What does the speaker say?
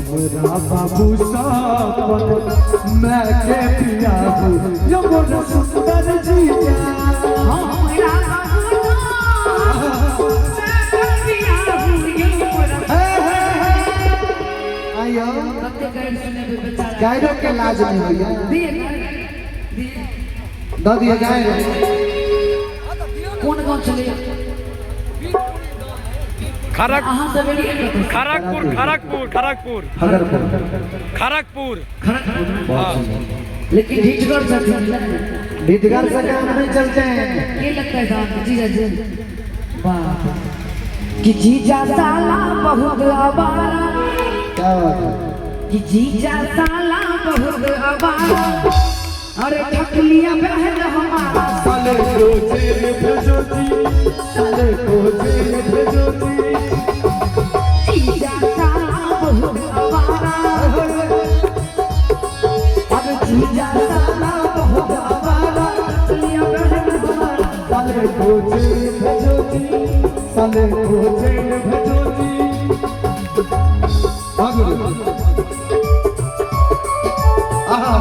हमरा बाबू सापन मैं के पिया हूँ यो मोर सुंदर जीजा हमरा बाबू मैं पिया हूँ यो मोर आयो कते गाइड सुने पे बेचारा गायरों के लाज नहीं भैया दो दिया गाय कौन कौन चले खड़गपुर लेकिन ढीठगढ़ से ढीठगढ़ से काम नहीं चलते हैं ये लगता है साहब जीजा जी वाह कि जीजा साला बहुत आवारा क्या बात है कि जीजा साला बहुत आवारा अरे ठक लिया बहन हमारा साले को जेल भेजो जी साले को जेल भेजो जी जीजा साला बहुत आवारा अरे जीजा साला बहुत आवारा ठक लिया बहन हमारा साले को जेल भेजो जी साले को जेल भेजो जी आहा